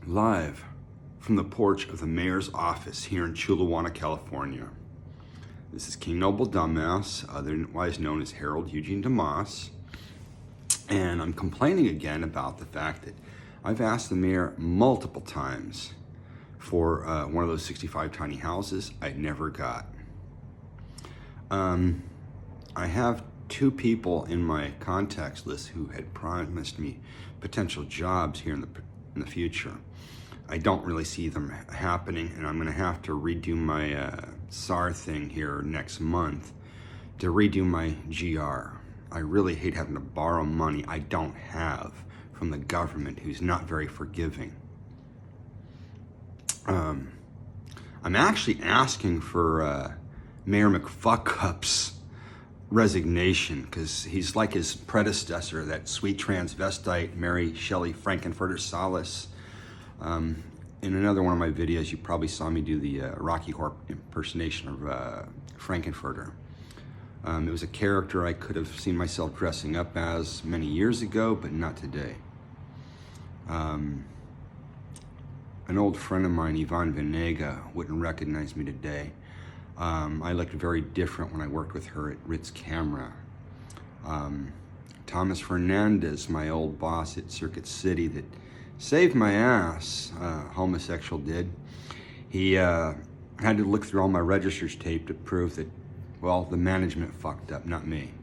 Live from the porch of the mayor's office here in Chula Vista, California. This is King Noble Dumbass, otherwise known as Harold Eugene DeMoss, and I'm complaining again about the fact that I've asked the mayor multiple times for one of those 65 tiny houses I never got. I have two people in my contacts list who had promised me potential jobs here in the future. I don't really see them happening, and I'm going to have to redo my SAR thing here next month to redo my GR. I really hate having to borrow money I don't have from the government, who's not very forgiving. I'm actually asking for Mayor McFuckup's resignation, because he's like his predecessor, that sweet transvestite Mary Shelley Frankenfurter Salas. In another one of my videos, you probably saw me do the Rocky Horror impersonation of Frankenfurter. It was a character I could have seen myself dressing up as many years ago, but not today. An old friend of mine, Yvonne Venega, wouldn't recognize me today. I looked very different when I worked with her at Ritz Camera. Thomas Fernandez, my old boss at Circuit City that saved my ass, homosexual did. He had to look through all my registers tape to prove that, well, the management fucked up, not me.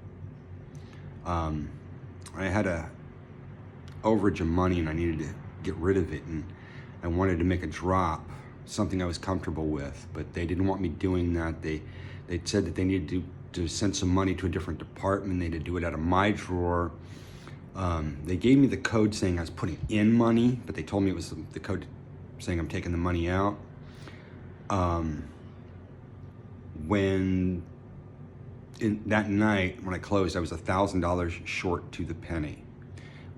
I had a overage of money and I needed to get rid of it, and I wanted to make a drop, something I was comfortable with, but they didn't want me doing that. They said that they needed to send some money to a different department. They had to do it out of my drawer. They gave me the code saying I was putting in money, but they told me it was the code saying I'm taking the money out. That night when I closed, I was $1,000 short to the penny.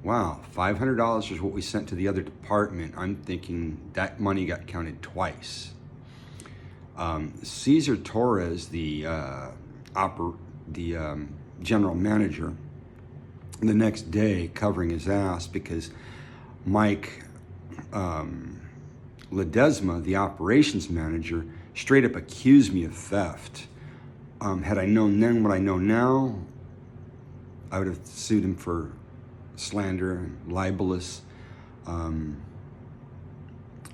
Wow, $500 is what we sent to the other department. I'm thinking that money got counted twice. Cesar Torres, the general manager, the next day covering his ass because Mike Ledesma, the operations manager, straight up accused me of theft. Had I known then what I know now, I would have sued him for slander and libelous.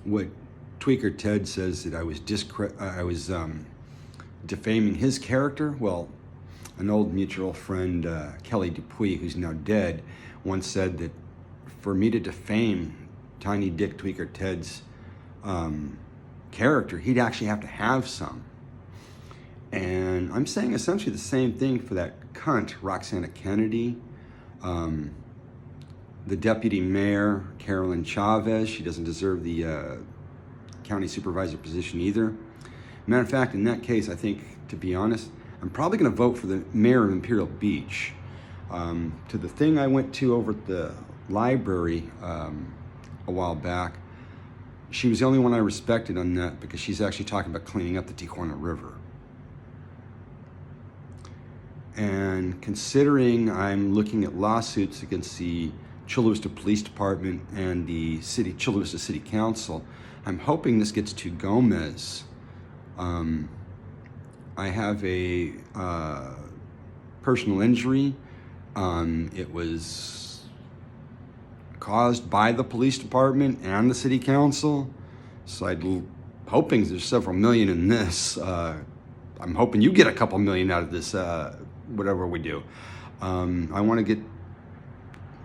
What Tweaker Ted says that I was defaming his character. Well, an old mutual friend, Kelly Dupuy, who's now dead, once said that for me to defame Tiny Dick Tweaker Ted's character, he'd actually have to have some. And I'm saying essentially the same thing for that cunt, Roxana Kennedy, the deputy mayor, Carolyn Chavez. She doesn't deserve the county supervisor position either. Matter of fact, in that case, I think, to be honest, I'm probably going to vote for the mayor of Imperial Beach. To the thing I went to over at the library a while back, she was the only one I respected on that, because she's actually talking about cleaning up the Tijuana River. And considering I'm looking at lawsuits against the Chula Vista Police Department and the Chula Vista City Council, I'm hoping this gets to Gomez. I have a personal injury. It was caused by the police department and the city council. So I'm hoping there's several million in this. I'm hoping you get a couple million out of this, whatever we do. I want to get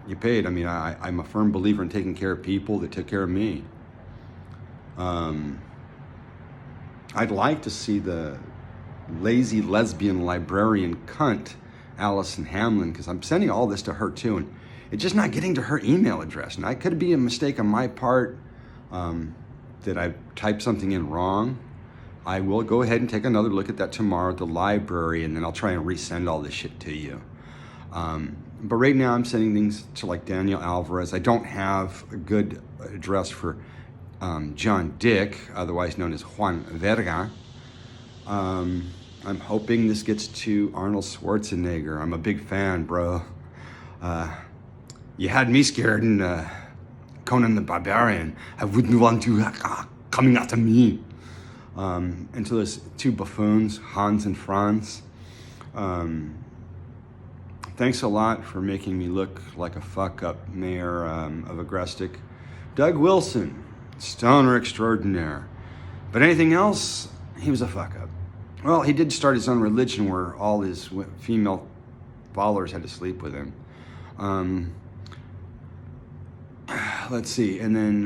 you paid. I mean, I'm a firm believer in taking care of people that took care of me. I'd like to see the lazy lesbian librarian cunt, Allison Hamlin, because I'm sending all this to her too, and it's just not getting to her email address. And it could be a mistake on my part, that I typed something in wrong. I will go ahead and take another look at that tomorrow at the library, and then I'll try and resend all this shit to you. But right now I'm sending things to like Daniel Alvarez. I don't have a good address for John Dick, otherwise known as Juan Verga. I'm hoping this gets to Arnold Schwarzenegger. I'm a big fan, bro. You had me scared in Conan the Barbarian. I wouldn't want you coming after me. And to those two buffoons, Hans and Franz, thanks a lot for making me look like a fuck-up mayor of Agrestic. Doug Wilson, stoner extraordinaire. But anything else, he was a fuck-up. Well, he did start his own religion where all his female followers had to sleep with him. Let's see, and then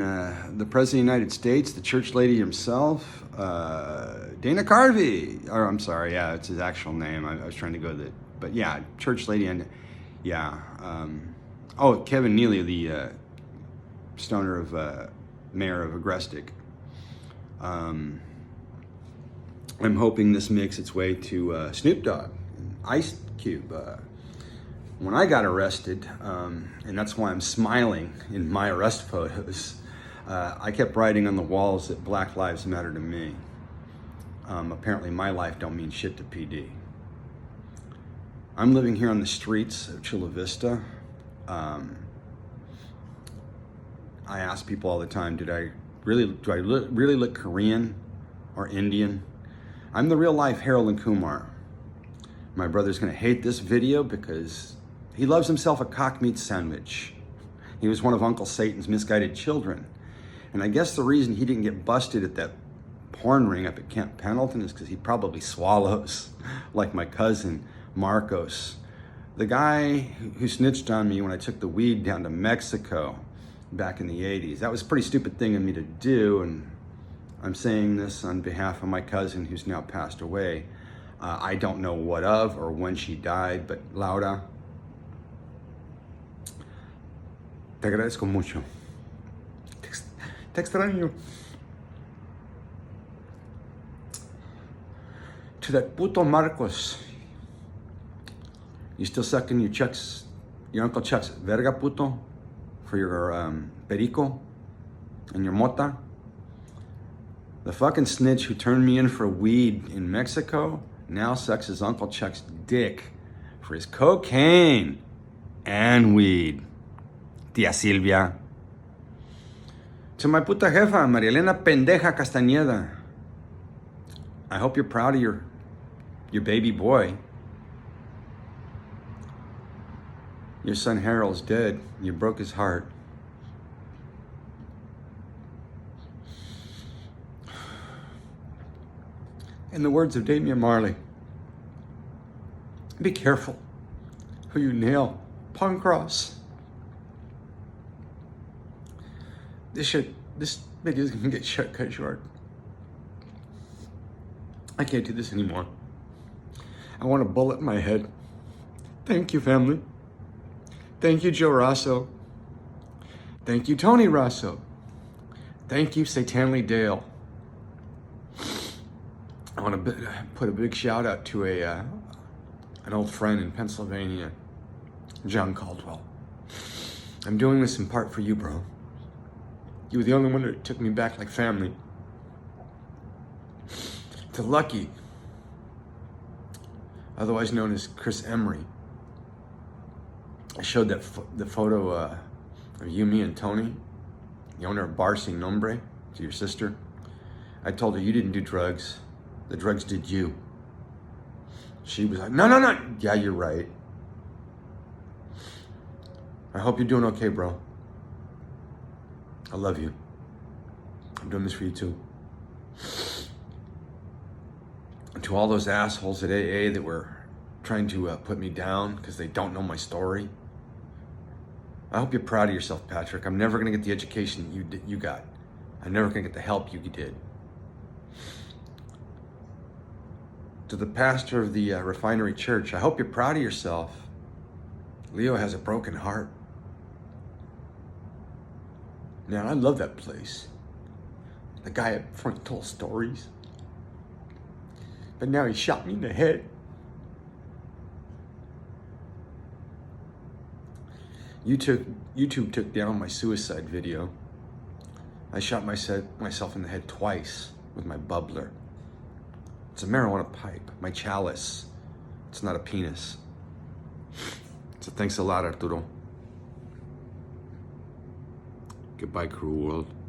the President of the United States, the church lady himself, Dana Carvey, or I'm sorry, yeah, it's his actual name. I was trying to go the, but yeah, church lady, and yeah, Kevin Neely, the stoner of mayor of Agrestic. I'm hoping this makes its way to Snoop Dogg, Ice Cube. When I got arrested, and that's why I'm smiling in my arrest photos, I kept writing on the walls that Black Lives Matter to me. Apparently my life don't mean shit to PD. I'm living here on the streets of Chula Vista. I ask people all the time, do I really look Korean or Indian? I'm the real life Harold and Kumar. My brother's gonna hate this video because he loves himself a cock meat sandwich. He was one of Uncle Satan's misguided children. And I guess the reason he didn't get busted at that porn ring up at Camp Pendleton is because he probably swallows, like my cousin, Marcos. The guy who snitched on me when I took the weed down to Mexico back in the 80s. That was a pretty stupid thing of me to do, and I'm saying this on behalf of my cousin who's now passed away. I don't know what of or when she died, but Laura, te agradezco mucho. Te extraño. To that puto Marcos. You still sucking your Uncle Chuck's verga puto for your perico and your mota? The fucking snitch who turned me in for weed in Mexico now sucks his Uncle Chuck's dick for his cocaine and weed. Tía Silvia. To my puta jefa, María Elena Pendeja Castañeda. I hope you're proud of your baby boy. Your son Harold's dead. You broke his heart. In the words of Damian Marley, be careful who you nail upon cross. This video is gonna get cut short. I can't do this anymore. I want a bullet in my head. Thank you, family. Thank you, Joe Rosso. Thank you, Tony Rosso. Thank you, Satanly Dale. I want to put a big shout out to an old friend in Pennsylvania, John Caldwell. I'm doing this in part for you, bro. You were the only one that took me back like family. To Lucky, otherwise known as Chris Emery. I showed the photo of you, me, and Tony, the owner of Bar Sin Nombre, to your sister. I told her you didn't do drugs. The drugs did you. She was like, no. Yeah, you're right. I hope you're doing okay, bro. I love you. I'm doing this for you too. And to all those assholes at AA that were trying to put me down because they don't know my story, I hope you're proud of yourself, Patrick. I'm never gonna get the education you got. I'm never gonna get the help you did. To the pastor of the Refinery Church, I hope you're proud of yourself. Leo has a broken heart. Man, I love that place. The guy up front told stories. But now he shot me in the head. YouTube took down my suicide video. I shot myself in the head twice with my bubbler. It's a marijuana pipe, my chalice. It's not a penis. So thanks a lot, Arturo. Goodbye, cruel world.